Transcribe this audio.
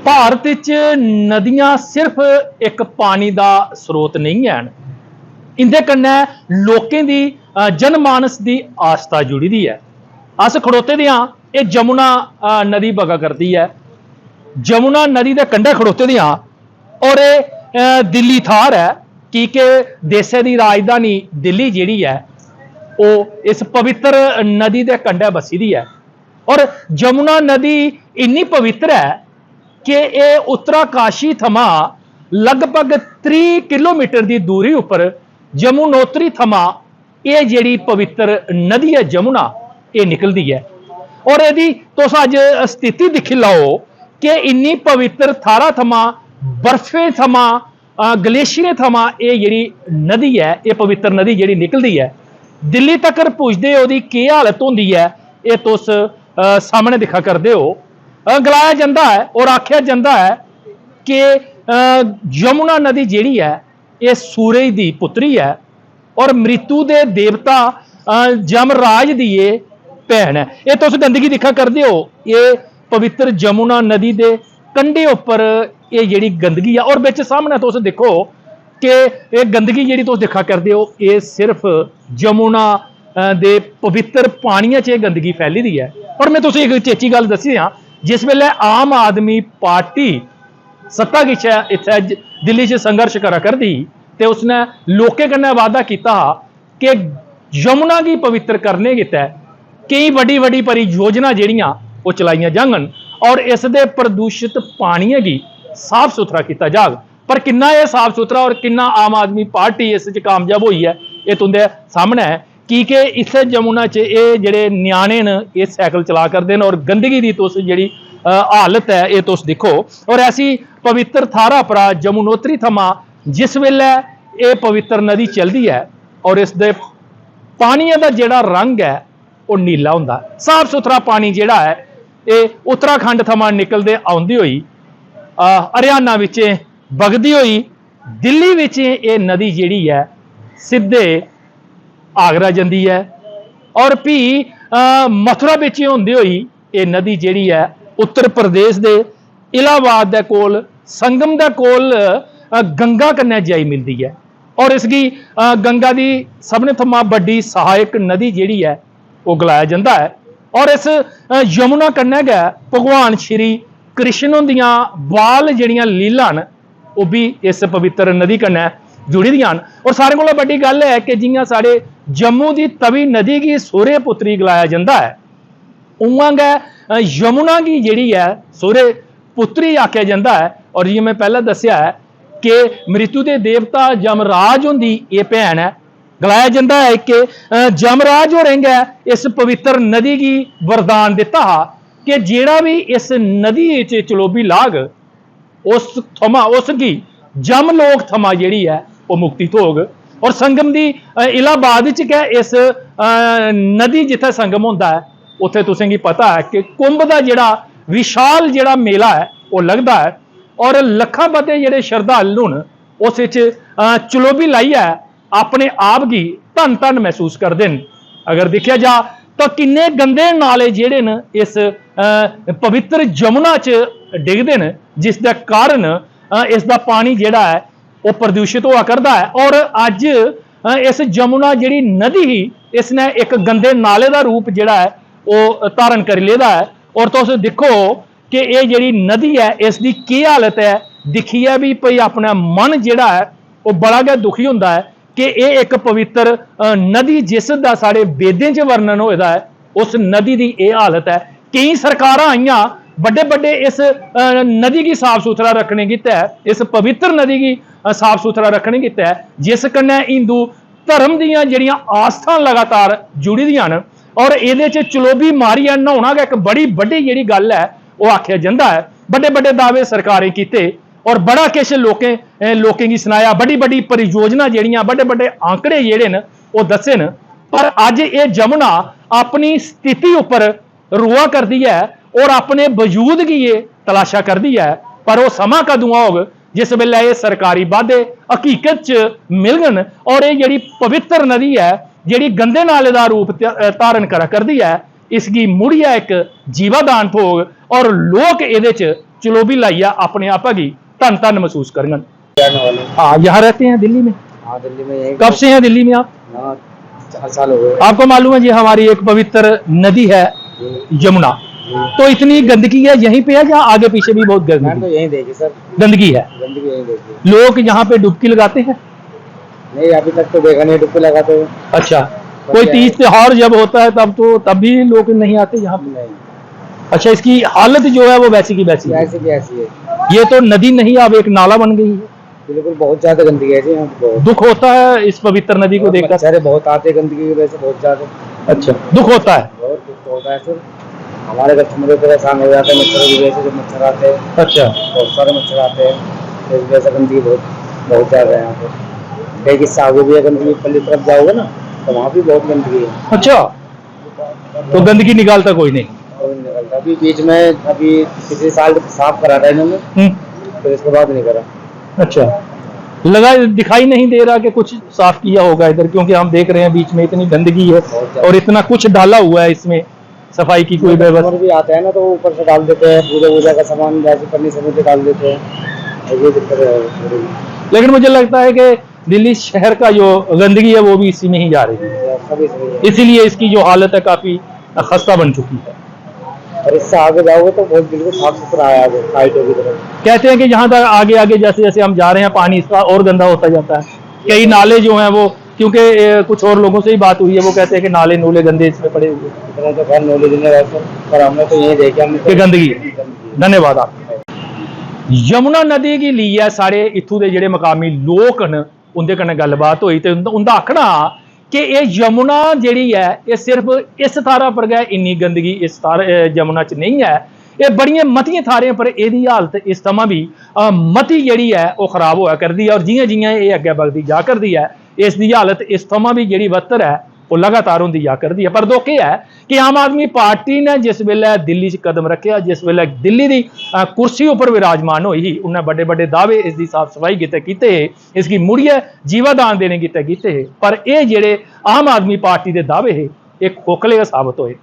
भारत नदियां सिर्फ एक पानी का स्रोत नहीं है, इंदे कन्नै लोकें दी जनमानस की आस्था जुड़ी दी है। अस खड़ोते दे हां, ये जमुना नदी बगा करती है। जमुना नदी के कंढे खड़ोते दे हां और ये दिल्ली थार है कि देशे की राजधानी दिल्ली जिहड़ी है वो इस पवित्र नदी के कंढे बसी दी है। और जमुना नदी इन्नी पवित्र है कि ये उत्तराकाशी थमा लगभग 30 किलोमीटर की दूरी उपर जमुनोत्री थमा ये जिहड़ी पवित्र नदी है जमुना ये निकलती है। और यदि तुस अज स्थिति दिखी लो कि इन्नी पवित्र थारा थमा बर्फे थमा ग्लेशियर थमा ये जिहड़ी नदी है ये पवित्र नदी जिहड़ी निकलती है दिल्ली तक पुजदे ओहदी की हालत होंदी है ये तुस सामने दिखा करदे हो। गलाया जाता है और आख्या जाता है कि यमुना नदी जिहड़ी है ये सूरज की पुत्री है और मृत्यु के देवता यमराज की ये भैन है। ये तुस गंदगी दिखा करदे हो, ये पवित्र यमुना नदी के कंढे उपर ये जिहड़ी गंदगी है और बिच सामने तुस देखो कि ये गंदगी जिहड़ी तुस दिखा करदे हो ये सिर्फ यमुना दे पवित्र पानियां च गंदगी फैली दी है। और मैं तुसें एक चेची गल दस्सी हां, जिस वेले आम आदमी पार्टी सत्ता की इत्थे दिल्ली च संघर्ष करा करदी ते उसने लोकें कन्नै वादा किया कि यमुना की पवित्र करने गित्तै कई वड्डी वड्डी परियोजना जिहड़ियां वो चलाईयां जांगन और इस दे प्रदूषित पानियां की साफ सुथरा किया जाग। पर किन्ना ये साफ सुथरा और किन्ना आम आदमी पार्टी इस कामयाब हुई है ये तुंदे सामने है कि इत्थे जमुना च ये जिहड़े न्याणे न ये सैकल चला करदे न और गंदगी की तुस जिहड़ी हालत है ये तुस देखो। और ऐसी पवित्र थारा पर जमुनोत्री थमा जिस वेले ये पवित्र नदी चलती है और इस दे पानिया का जिहड़ा रंग है वो नीला हुंदा है। साफ सुथरा पानी जिहड़ा है ये उत्तराखंड थमा निकलदे आउंदी होई हरियाणा विच बगदी हुई दिल्ली विच ये नदी जिहड़ी है सीधे आगरा जाती है और भी मथुरा विच होंदे हुई ये नदी जिहड़ी है उत्तर प्रदेश के इलाहाबाद के कोल संगम के कोल गंगा कन्नै जाई मिलती है। और इसकी गंगा की सबने थमां बड़ी सहायक नदी जिहड़ी है वो गलाया जाता है। और इस यमुना कन्नै गै भगवान श्री कृष्ण हुंदियां बाल जिहड़ियां लीलां न वो भी इस पवित्र नदी कन्नै जुड़ी दियां। और सारे कोला बड़ी गल है कि जियां साढ़े जम्मू की तवी नदी की सूर्य पुत्री गलाया जाता है उवां गै यमुना की जिहड़ी है सूर्य पुत्री आख्या जाता है। और जिवें मैं पहले दस्सिया है कि मृत्यु के देवता यमराज उनकी ये भैन है। गलाया जाता है कि यमराज होरें गै इस पवित्र नदी की वरदान दिता कि जेड़ा भी इस नदी च चलोबी लाग उस थमा उसकी जमलोक थमा जिहड़ी है वो मुक्ति थोग। और संगम की इलाहाबाद च गै इस नदी जिथे संगम होंदा है उत्थे तुसेंगी पता है कि कुंभ का जिहड़ा विशाल जिहड़ा मेला है वो लगता है और लखां बधे जिहड़े श्रद्धालु न उस चलोबी लाइए अपने आप की धन धन महसूस करते हैं। अगर देखा जा तो किन्ने गंदे नाले जिहड़े न इस पवित्र यमुना च डिगदे न जिसके कारण इसका पानी जिहड़ा है वो प्रदूषित हुआ करता है। और अज इस यमुना जिहड़ी नदी ही इसने एक गंदे नाले का रूप जिहड़ा है वो धारण कर लेदा है। और तुस देखो कि ये जिहड़ी नदी है इसकी की हालत है दिखिए भी भई अपना मन जिहड़ा है वो बड़ा गै दुखी हुंदा है कि ये एक पवित्र नदी जिसका साढ़े वेदें च वर्णन होएदा है उस नदी की ये हालत है। कई सरकारां आईयां बड़े बड़े इस नदी की साफ सुथरा रखने गित्तै इस पवित्र नदी की साफ सुथरा रखने गित्तै जिस कन्नै हिंदू धर्म दियां जिहड़ियां आस्थां लगातार जुड़ी दियां न। और इहदे च चलोबी मारिया नहाउणा गै एक बड़ी बड़ी जिहड़ी गल है वो आख्या जाता है। बड़े बड़े दावे सरकारें कीते और बड़ा किश लोकें की सुनाया, बड़ी बड़ी परियोजना जिहड़ियां बड़े बड़े आंकड़े जिहड़े न वो दस्से न। पर अज ये यमुना अपनी स्थिति उपर रुआ करती है और अपने वजूद की ये तलाशा करती है। पर वो समा कदूं होग जिस वेले ये सरकारी वादे हकीकत च मिलगन और ये जिहड़ी पवित्र नदी है जिहड़ी गंदे नाले का रूप धारण करा करती है इसकी मुड़िया एक जीवादान भोग और लोग ये चलोबी लाइया अपने आप की धन धन महसूस करन। हाँ, यहाँ रहते हैं दिल्ली में? हाँ, दिल्ली में यही। कब से हैं दिल्ली में आप? 4 साल हो गए। आपको मालूम है जी हमारी एक पवित्र नदी है यमुना, तो इतनी गंदगी है यहीं पे है या आगे पीछे भी बहुत मैं तो गंदगी? यहीं देखी सर, गंदगी है। गंदगी यहीं देखी। लोग यहाँ पे डुबकी लगाते हैं? नहीं, अभी तक तो देखा नहीं डुबकी लगाते हुए। अच्छा, कोई तीज त्योहार जब होता है तब भी लोग नहीं आते यहाँ पे? नहीं, अच्छा, इसकी हालत जो है वो वैसी की वैसी है। ऐसी की ऐसी है। ये तो नदी नहीं, अब एक नाला बन गई है। बिल्कुल, बहुत ज्यादा गंदगी है जी यहाँ पे। बहुत दुख होता है इस पवित्र नदी को देखकर? मच्छर बहुत आते हैं गंदगी की वजह से, बहुत ज्यादा। अच्छा, दुख होता है। बहुत दुख होता है सर, हमारे कस्टमर परेशान हो जाते हैं मच्छरों की वजह से। जब मच्छर आते हैं, अच्छा, बहुत सारे मच्छर आते हैं, तो इस वजह से गंदगी बहुत ज्यादा है यहाँ पे। कई किस्सा आगे भी है गंदगी, पल्ली तरफ जाओगे ना तो वहाँ भी बहुत गंदगी है। अच्छा, तो गंदगी निकालता कोई नहीं? कोई नहीं निकलता। अभी बीच में अभी पिछले साल साफ करा था इन्होंने, फिर इसके बाद नहीं करा। अच्छा, लगा दिखाई नहीं दे रहा कि कुछ साफ किया होगा इधर, क्योंकि हम देख रहे हैं बीच में इतनी गंदगी है और इतना कुछ डाला हुआ है इसमें, सफाई की कोई व्यवस्था भी आता है ना तो ऊपर से डाल देते हैं, पूजा वूजा का सामान जैसे पन्नी समूचे डाल देते हैं, ये दिक्कत है। लेकिन मुझे लगता है कि दिल्ली शहर का जो गंदगी है वो भी इसी में ही जा रही है, सब इसमें है। इसीलिए इसकी जो हालत है काफी खस्ता बन चुकी है। और इससे आगे जाओगे तो बहुत बिल्कुल साफ सुथरा है, आगे हाइटों की तरफ। कहते हैं कि जहां तक आगे आगे जैसे जैसे हम जा रहे हैं पानी इसका और गंदा होता जाता है। कई नाले जो हैं वो, क्योंकि कुछ और लोगों से ही बात हुई है, वो कहते हैं कि नाले नूले गंदे इसमें पड़े हुए इतना तो खैर नॉलेज नहीं है सर, पर हमने तो यही देखा, हमने कि गंदगी है। धन्यवाद आपका। यमुना नदी की ली है सारे इत्थू के जिहड़े मकामी लोग न उनके कन्नै गलबात हुई, तो उनका आखना कि ये यमुना जिहड़ी है ये सिर्फ इस थारा पर गै इन्नी गंदगी इस यमुना च नहीं है, ये बड़ियां मतियां थारें पर यदी हालत इस थमां भी मती जिहड़ी है वो खराब होया करदी है और जियां जियां ये अगे बढ़ती जा करदी है इसकी हालत इस थमां भी जिहड़ी बदतर है वो लगातार होंदी जा करदी है। पर दुख यह है कि आम आदमी पार्टी ने जिस वेले दिल्ली च कदम रखा, जिस वेले दिल्ली की कुर्सी उपर विराजमान हुई, उन्हें बड़े बड़े दावे इसकी साफ सफाई कीते, इसकी मुड़िए जीवादान देने कीते, पर यह जेड़े आम आदमी पार्टी के दावे है एक खोखले साबित होए।